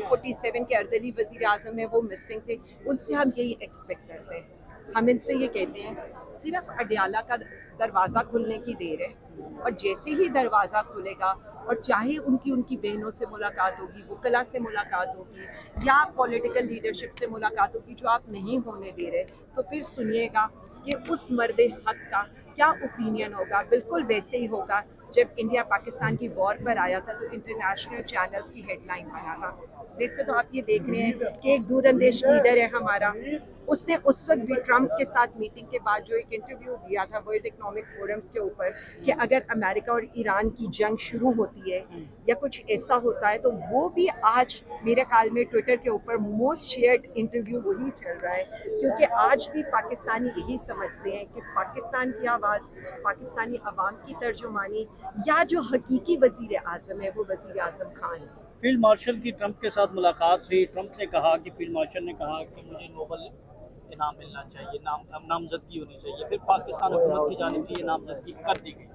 47 के अर्दली वज़ीर आज़म है वो मिसिंग थे, उनसे हम यही एक्सपेक्ट करते हैं। हम इनसे ये कहते हैं सिर्फ अडयाला का दरवाज़ा खुलने की देर है, और जैसे ही दरवाज़ा खुलेगा और चाहे उनकी बहनों से मुलाकात होगी, वकला से मुलाकात होगी या पॉलिटिकल लीडरशिप से मुलाकात होगी जो आप नहीं होने दे रहे, तो फिर सुनिएगा कि उस मर्द हक का क्या ओपिनियन होगा। बिल्कुल वैसे ही होगा जब इंडिया पाकिस्तान की वॉर पर आया था तो इंटरनेशनल चैनल्स की हेडलाइन बना था। वैसे तो आप ये देख रहे हैं कि एक दूरंदेश लीडर है हमारा, उसने उस वक्त भी ट्रंप के साथ मीटिंग के बाद जो एक इंटरव्यू दिया था वर्ल्ड इकोनॉमिक फोरम्स के ऊपर कि अगर अमेरिका और ईरान की जंग शुरू होती है या कुछ ऐसा होता है, तो वो भी आज मेरे ख्याल में ट्विटर के ऊपर मोस्ट शेयर्ड इंटरव्यू वही चल रहा है, क्योंकि आज भी पाकिस्तानी यही समझते हैं कि पाकिस्तान की आवाज़, पाकिस्तानी अवाम की तर्जुमानी या जो हकीकी वज़ीर आज़म है वो वज़ीर आज़म खान है। फील्ड मार्शल की ट्रंप के साथ मुलाकात हुई। ट्रंप ने कहा कि फील्ड मार्शल ने कहा कि मुझे नोबल इनाम मिलना चाहिए, नामजदगी होनी चाहिए। फिर पाकिस्तान हुकूमत की जानिब से ये नामजदगी कर दी गई।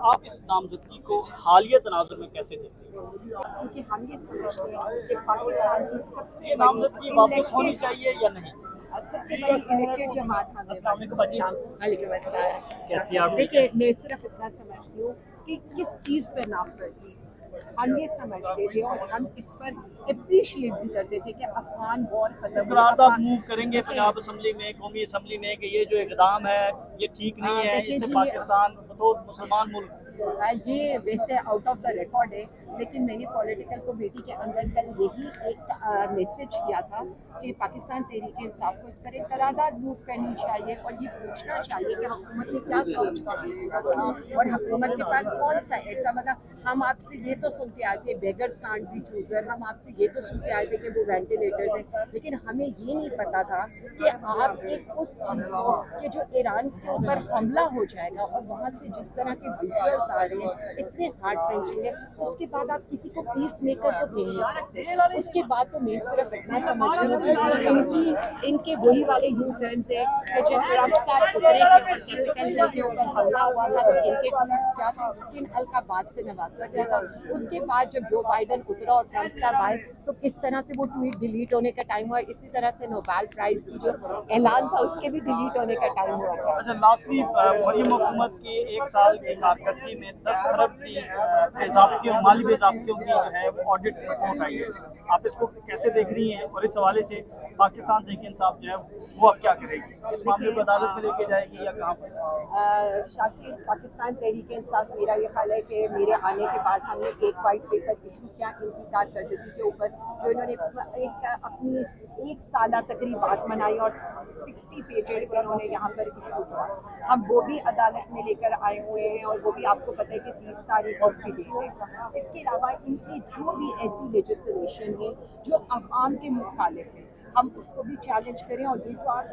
आप इस नामजदगी को हालिया तनाजुर में कैसे देखते हैं? क्योंकि हम ये समझते हैं कि पाकिस्तान की सबसे ये नामजदगी बड़ी वापस होनी चाहिए या नहीं? सबसे बड़ी इलेक्टेड जमात हमें। देखिए, मैं सिर्फ इतना समझती हूँ कि किस चीज़ पर नामजदगी हम ये समझते थे और हम इस पर अप्रिशिएट भी करते थे कि अफगान वॉर खत्म आप मूव करेंगे पंजाब असम्बली में, कौमी असम्बली में कि ये जो इकदाम है ये ठीक नहीं है, इससे पाकिस्तान तो मुसलमान मुल्क ये वैसे आउट ऑफ द रिकॉर्ड है, लेकिन मैंने पॉलिटिकल कमेटी के अंदर कल यही एक मैसेज किया था कि पाकिस्तान तहरीक इंसाफ को इस पर एक करारदाद मूव करनी चाहिए और ये पूछना चाहिए कि हुकूमत ने क्या सोच कर और हुकूमत के पास कौन सा ऐसा, मतलब हम आपसे ये तो सुनते आए थे बेगर्स कांट बी चूजर, हम आपसे ये तो सुनते आए थे कि वो वेंटिलेटर्स हैं, लेकिन हमें ये नहीं पता था कि आप एक उस चीज़ को कि जो ईरान के ऊपर हमला हो जाएगा और वहाँ से जिस तरह के विजुअल्स आ रहे हैं इतने हार्ट रेंचिंग है, उसके बाद आप किसी को पीस मेकर तो भेज नहीं सकते। उसके बाद तो मैं सिर्फ इतना समझ रही हूँ इनके वही वाले यू टर्न्स है कि जब ट्रंप साहब उतरे थे और कैपिटल हिल के ऊपर हमला हुआ था तो इनके ट्वीट्स क्या थे, किन अलकाबात से नवाजा गया था। उसके बाद जब जो बाइडन उतरा और ट्रंप साहब आए तो किस तरह से वो ट्वीट डिलीट होने का टाइम हुआ, इसी तरह से नोबेल प्राइज की जो ऐलान था उसके भी डिलीट होने का टाइम हुआ था। अच्छा, लास्टली मरियम हुकूमत की एक साल की कारकर्दगी में 10 खरब की बेज़ाब्तियों, माली बेज़ाब्तियों की जो है वो ऑडिट रिपोर्ट आई है। आप इसको कैसे देख रही हैं और इस हवाले से पाकिस्तान तहरीक इंसाफ जो है वो अब क्या करेगी? इस मामले को अदालत में लेके जाएगी या कहाँ पर? शाकिर, पाकिस्तान तहरीक इंसाफ, मेरा ये ख्याल है कि मेरे आने के बाद हमने एक वाइट पेपर इशू किया इनकी कारकर्दगी के ऊपर, जो इन्होंने अपनी एक साल तकरीब बात मनाई और 60 पेजेस इन्होंने यहाँ पर इशू किया। हम वो भी अदालत में लेकर आए हुए हैं और वो भी आपको पता है कि 30 तारीख उसकी डेट है। इसके अलावा इनकी जो भी ऐसी लेजिस्लेशन है जो अवाम के मुखालिफ है हम उसको भी चैलेंज करें। और ये जो आप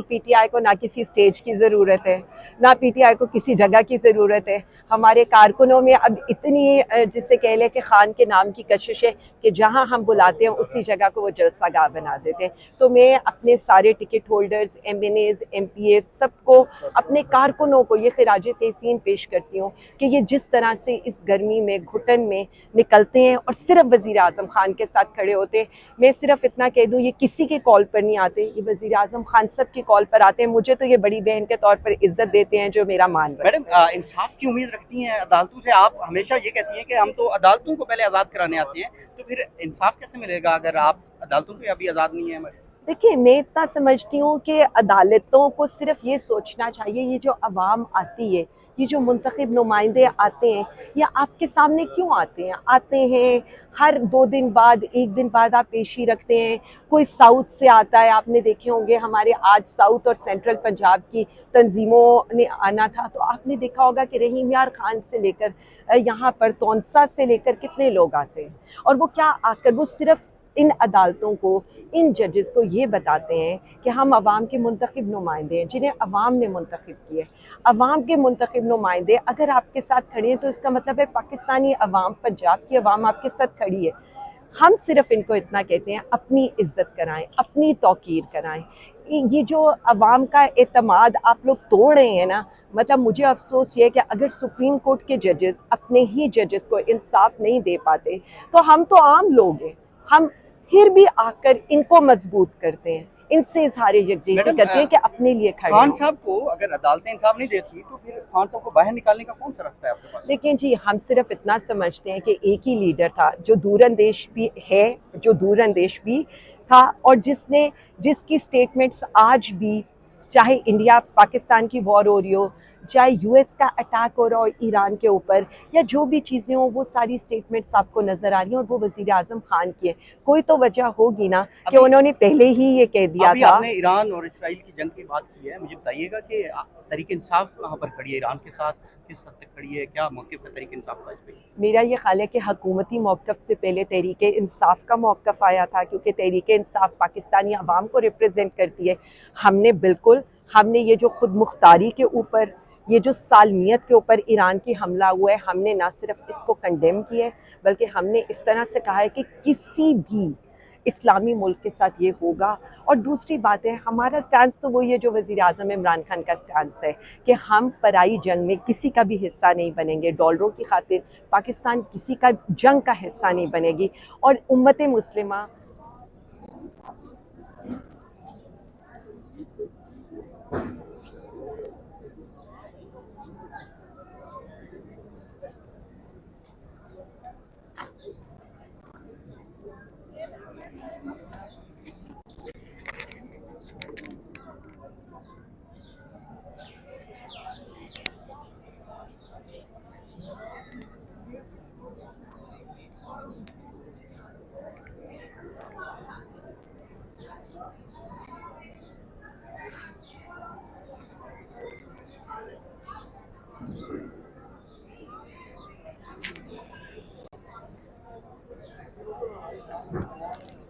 पीटीआई को ना किसी स्टेज की ज़रूरत है, ना पीटीआई को किसी जगह की ज़रूरत है। हमारे कारकुनों में अब इतनी जिससे कह लें कि खान के नाम की कशिश है कि जहां हम बुलाते हैं उसी जगह को वो जलसागाह बना देते हैं। तो मैं अपने सारे टिकट होल्डर्स, एमएनएज, एमपीएस सबको, अपने कारकुनों को ये खिराज तहसीन पेश करती हूँ कि ये जिस तरह से इस गर्मी में घुटन में निकलते हैं और सिर्फ वज़ीर आज़म खान के साथ खड़े होते हैं। मैं सिर्फ इतना कह दूँ, ये किसी के कॉल पर नहीं आते, ये वज़ीर आज़म खान सब की कॉल पर आते हैं। मुझे तो ये बड़ी बहन के तौर पर इज्जत देते हैं जो मेरा मान रहे हैं। मैडम, इंसाफ की उम्मीद रखती हैं अदालतों से? आप हमेशा ये कहती हैं कि हम तो अदालतों को पहले आज़ाद कराने आते हैं, तो फिर इंसाफ कैसे मिलेगा अगर आप अदालतों पे अभी आज़ाद नहीं है? देखिए, मैं इतना समझती हूँ कि अदालतों को सिर्फ ये सोचना चाहिए, ये जो अवाम आती है, ये जो मुंतखब नुमाइंदे आते हैं, ये आपके सामने क्यों आते हैं? आते हैं हर 2 दिन बाद, 1 दिन बाद आप पेशी रखते हैं। कोई साउथ से आता है, आपने देखे होंगे हमारे आज साउथ और सेंट्रल पंजाब की तंजीमों ने आना था, तो आपने देखा होगा कि रहीम यार खान से लेकर यहाँ पर तौनसा से लेकर कितने लोग आते हैं, और वो क्या आकर वो सिर्फ इन अदालतों को, इन जजेस को ये बताते हैं कि हम अवाम के मुंतखब नुमाइंदे हैं जिन्हें अवाम ने मुंतखब किए। अवाम के मुंतखब नुमाइंदे अगर आपके साथ खड़े हैं तो इसका मतलब है पाकिस्तानी अवाम, पंजाब की अवाम आपके साथ खड़ी है। हम सिर्फ इनको इतना कहते हैं, अपनी इज्जत कराएं, अपनी तौकीर कराएं। ये जो अवाम का एतमाद आप लोग तोड़ रहे हैं ना, मतलब मुझे अफसोस ये है कि अगर सुप्रीम कोर्ट के जजेस अपने ही जजेस को इंसाफ नहीं दे पाते तो हम तो आम लोग हैं, हम फिर भी आकर इनको मजबूत करते हैं, इनसे इजहार यकजहती मैडम, करते हैं कि अपने लिए खड़े खान हों। साहब को अगर अदालतें इंसाफ नहीं देती तो फिर खान साहब को बाहर निकालने का कौन सा रास्ता है आपके पास? लेकिन जी हम सिर्फ इतना समझते हैं कि एक ही लीडर था जो दूरंदेश भी है, जो दूरंदेश भी था, और जिसकी स्टेटमेंट्स आज भी, चाहे इंडिया पाकिस्तान की वॉर हो रही हो, चाहे यूएस का अटैक हो रहा हो ईरान के ऊपर, या जो भी चीज़ें हो, वो सारी स्टेटमेंट्स आपको नज़र आ रही हैं और वो वज़ीर आज़म खान की है। कोई तो वजह होगी ना कि अभी उन्होंने पहले ही ये कह दिया अभी था। आपने ईरान और इसराइल की जंग की बात की है, मुझे बताइएगा कि तहरीक इंसाफ कहाँ पर खड़ी है, ईरान के साथ किस हद तक खड़ी है, क्या मौक़िफ़ है तहरीक इंसाफ का इस पे? मेरा ये ख्याल है कि हकूमती मौक़िफ़ से पहले तहरीक इंसाफ का मौक़िफ़ आया था, क्योंकि तहरीक इंसाफ पाकिस्तानी अवाम को रिप्रेजेंट करती है। हमने ये जो खुद मुख्तारी के ऊपर, ये जो सालमियत के ऊपर ईरान की हमला हुआ है, हमने ना सिर्फ इसको कंडेम किया है, बल्कि हमने इस तरह से कहा है कि किसी भी इस्लामी मुल्क के साथ ये होगा। और दूसरी बात है, हमारा स्टैंस तो वही है जो वज़ीर आज़म इमरान खान का स्टैंस है कि हम पराई जंग में किसी का भी हिस्सा नहीं बनेंगे, डॉलरों की खातिर पाकिस्तान किसी का जंग का हिस्सा नहीं बनेगी। और उम्मत मुस्लिमा